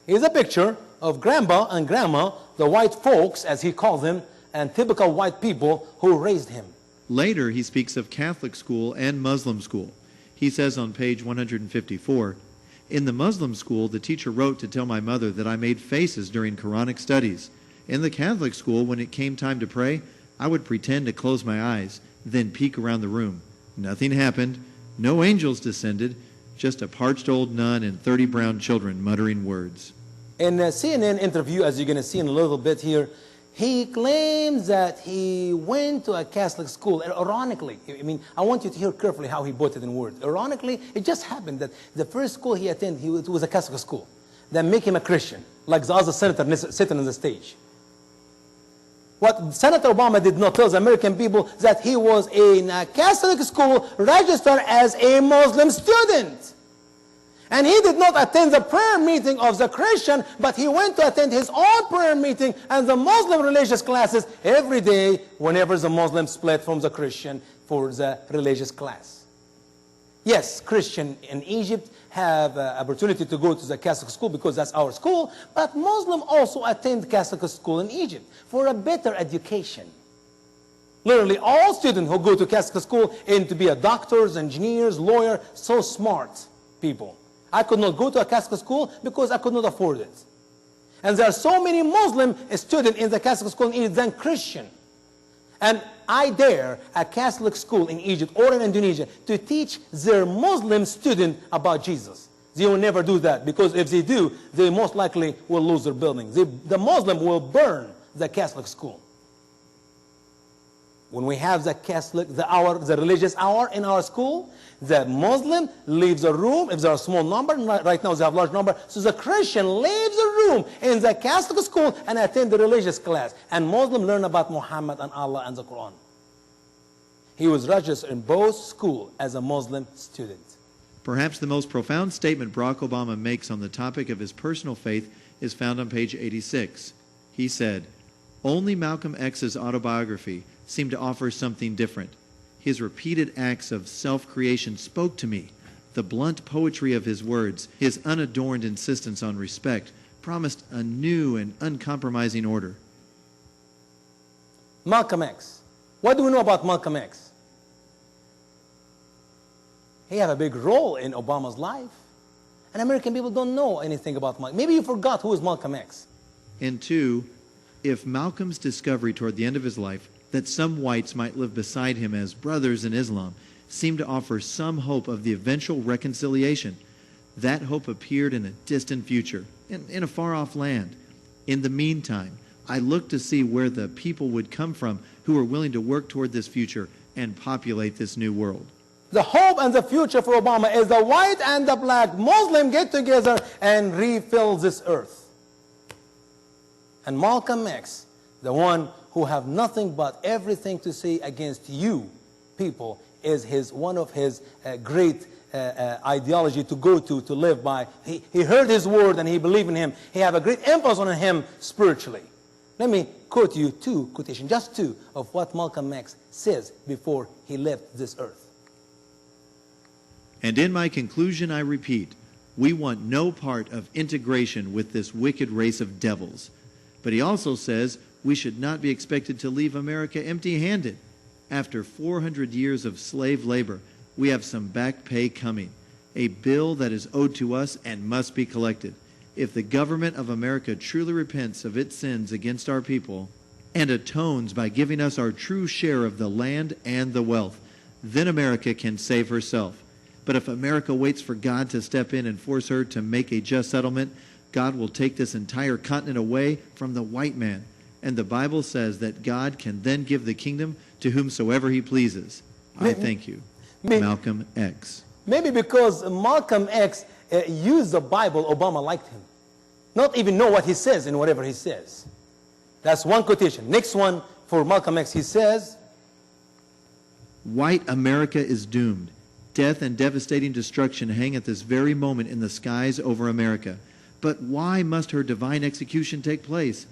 Here's a picture of Grandpa and Grandma, the white folks, as he calls them, and typical white people who raised him. Later, he speaks of Catholic school and Muslim school. He says on page 154, "In the Muslim school, the teacher wrote to tell my mother that I made faces during Quranic studies. In the Catholic school, when it came time to pray, I would pretend to close my eyes, then peek around the room. Nothing happened. No angels descended. Just a parched old nun and 30 brown children muttering words." In a CNN interview, as you're going to see in a little bit here, he claims that he went to a Catholic school. And ironically, I want you to hear carefully how he put it in words. Ironically, it just happened that the first school he attended, it was a Catholic school. That make him a Christian, like the other senator sitting on the stage. What Senator Obama did not tell the American people that he was in a Catholic school registered as a Muslim student. And he did not attend the prayer meeting of the Christian, but he went to attend his own prayer meeting and the Muslim religious classes every day whenever the Muslims split from the Christian for the religious class. Yes, Christian in Egypt have opportunity to go to the Catholic school because that's our school, but Muslim also attend Catholic school in Egypt for a better education. Literally all students who go to Catholic school aim to be a doctors, engineers, lawyers, so smart people. I could not go to a Catholic school because I could not afford it. And there are so many Muslim students in the Catholic school in Egypt than Christian. And I dare a Catholic school in Egypt or in Indonesia to teach their Muslim student about Jesus. They will never do that, because if they do, they most likely will lose their building. The Muslim will burn the Catholic school. When we have the the religious hour in our school, the Muslim leaves the room, if there are a small number, right now they have a large number, so the Christian leaves the room in the Catholic school and attend the religious class. And Muslim learn about Muhammad and Allah and the Quran. He was registered in both schools as a Muslim student. Perhaps the most profound statement Barack Obama makes on the topic of his personal faith is found on page 86. He said, "Only Malcolm X's autobiography seemed to offer something different. His repeated acts of self-creation spoke to me. The blunt poetry of his words, his unadorned insistence on respect, promised a new and uncompromising order." Malcolm X. What do we know about Malcolm X? He had a big role in Obama's life. And American people don't know anything about Malcolm. Maybe you forgot who is Malcolm X. And two, if Malcolm's discovery toward the end of his life that some whites might live beside him as brothers in Islam seemed to offer some hope of the eventual reconciliation, that hope appeared in a distant future, in a far-off land. In the meantime, I looked to see where the people would come from who were willing to work toward this future and populate this new world. The hope and the future for Obama is the white and the black Muslim get together and refill this earth. And Malcolm X, the one who have nothing but everything to say against you people, is one of his great ideology to go to live by. He heard his word and he believed in him. He have a great impulse on him spiritually. Let me quote you two quotations, just two, of what Malcolm X says before he left this earth. "And in my conclusion, I repeat, we want no part of integration with this wicked race of devils." But he also says we should not be expected to leave America empty-handed. After 400 years of slave labor, we have some back pay coming, a bill that is owed to us and must be collected. If the government of America truly repents of its sins against our people and atones by giving us our true share of the land and the wealth, then America can save herself. But if America waits for God to step in and force her to make a just settlement, God will take this entire continent away from the white man. And the Bible says that God can then give the kingdom to whomsoever he pleases. I thank you. Malcolm X. Maybe because Malcolm X used the Bible, Obama liked him. Not even know what he says in whatever he says. That's one quotation. Next one for Malcolm X, he says, "White America is doomed. Death and devastating destruction hang at this very moment in the skies over America. But why must her divine execution take place?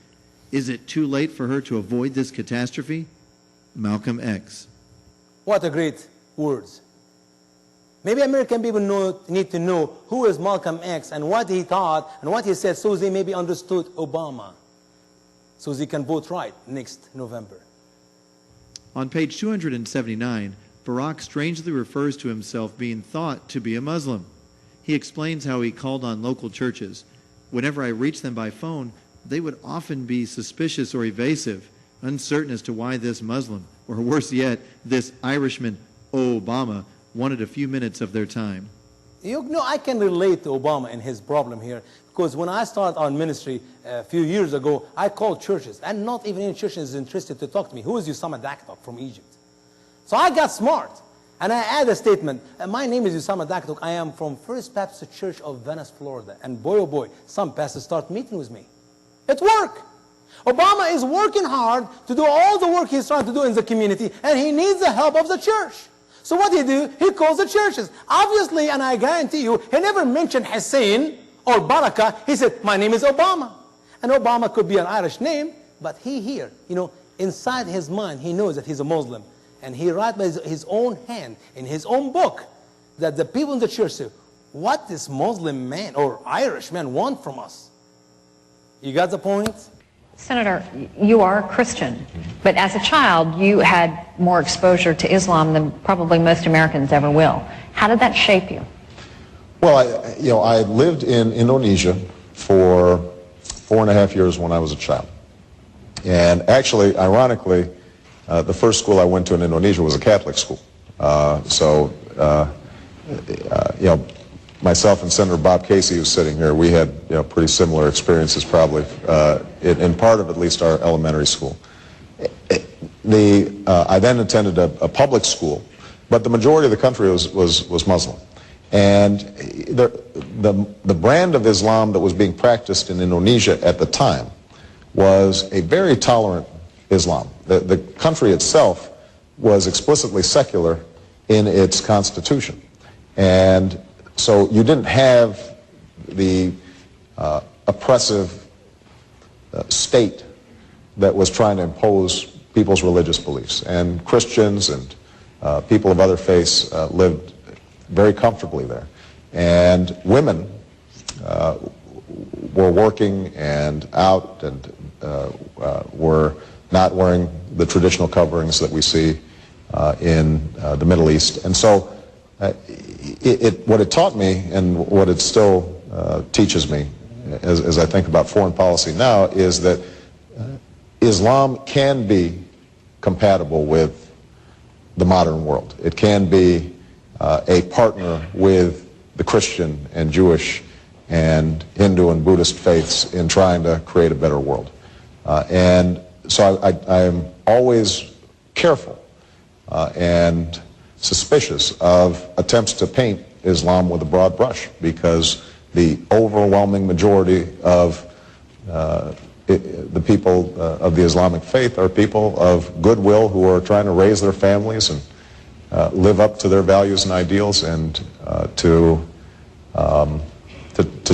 Is it too late for her to avoid this catastrophe?" Malcolm X. What a great words. Maybe American people need to know who is Malcolm X and what he thought and what he said, so they maybe understood Obama, so they can vote right next November. On page 279, Barack strangely refers to himself being thought to be a Muslim. He explains how he called on local churches. Whenever I reached them by phone, they would often be suspicious or evasive, uncertain as to why this Muslim, or worse yet, this Irishman, Obama, wanted a few minutes of their time. You know, I can relate to Obama and his problem here, because when I started our ministry a few years ago, I called churches, and not even any church is interested to talk to me. Who is Usama Daktok from Egypt? So I got smart, and I added a statement. My name is Usama Daktok. I am from First Baptist Church of Venice, Florida. And boy, oh boy, some pastors start meeting with me. It worked. Obama is working hard to do all the work he's trying to do in the community, and he needs the help of the church. So what he do? He calls the churches. Obviously, and I guarantee you, he never mentioned Hussein or Baraka. He said, my name is Obama. And Obama could be an Irish name, but he here, you know, inside his mind, he knows that he's a Muslim. And he writes by his own hand, in his own book, that the people in the church say, what this Muslim man or Irish man want from us? You got the point? Senator, you are a Christian, but as a child, you had more exposure to Islam than probably most Americans ever will. How did that shape you? Well, I lived in Indonesia for 4.5 years when I was a child. And actually, ironically, the first school I went to in Indonesia was a Catholic school. Myself and Senator Bob Casey, who's sitting here, we had pretty similar experiences probably, in part of at least our elementary school. I then attended a public school, but the majority of the country was Muslim. And the brand of Islam that was being practiced in Indonesia at the time was a very tolerant Islam. The country itself was explicitly secular in its constitution. And so you didn't have the oppressive state that was trying to impose people's religious beliefs. And Christians and people of other faiths lived very comfortably there. And women were working and out and were not wearing the traditional coverings that we see in the Middle East. And so what it taught me and what it still teaches me as I think about foreign policy now is that Islam can be compatible with the modern world. It can be a partner with the Christian and Jewish and Hindu and Buddhist faiths in trying to create a better world. And so I am always careful and suspicious of attempts to paint Islam with a broad brush, because the overwhelming majority of the people of the Islamic faith are people of goodwill who are trying to raise their families and live up to their values and ideals, and to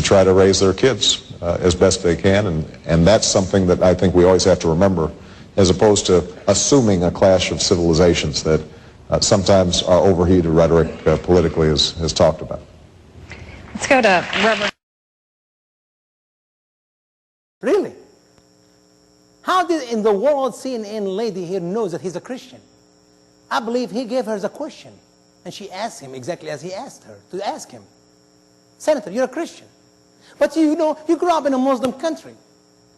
try to raise their kids as best they can. And that's something that I think we always have to remember, as opposed to assuming a clash of civilizations that sometimes our overheated rhetoric politically has talked about. Let's go to Reverend. Really? How did in the world CNN lady here knows that he's a Christian? I believe he gave her the question, and she asked him exactly as he asked her to ask him. Senator, you're a Christian, but you grew up in a Muslim country.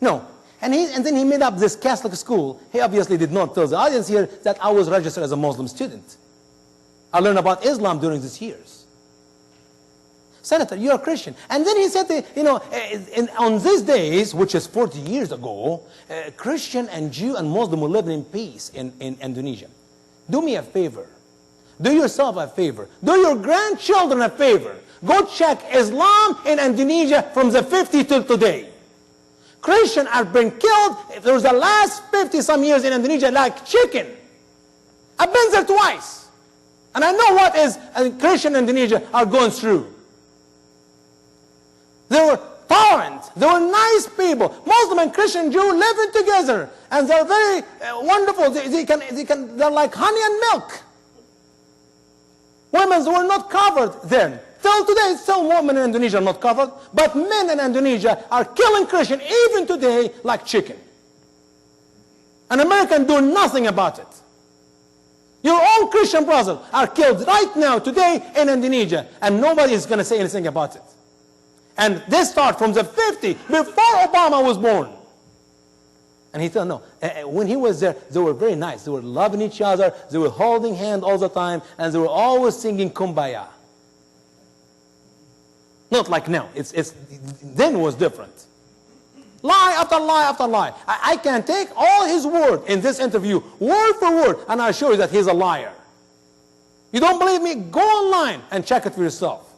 No. And then he made up this Catholic school. He obviously did not tell the audience here that I was registered as a Muslim student. I learned about Islam during these years. Senator, you're a Christian. And then he said, on these days, which is 40 years ago, Christian and Jew and Muslim were living in peace in Indonesia. Do me a favor. Do yourself a favor. Do your grandchildren a favor. Go check Islam in Indonesia from the 50s till today. Christians are being killed for the last 50-some years in Indonesia like chicken. I've been there twice. And I know what is Christian in Indonesia are going through. They were tolerant. They were nice people. Muslim and Christian Jew living together. And they're very wonderful. They're like honey and milk. Women were not covered then. Till today, still women in Indonesia are not covered, but men in Indonesia are killing Christians even today like chicken. And Americans do nothing about it. Your own Christian brothers are killed right now, today, in Indonesia, and nobody is going to say anything about it. And this started from the 50s, before Obama was born. And he said, no, when he was there, they were very nice. They were loving each other, they were holding hands all the time, and they were always singing Kumbaya. Not like now. Then it was different. Lie after lie after lie. I can take all his word in this interview, word for word, and I assure you that he's a liar. You don't believe me? Go online and check it for yourself.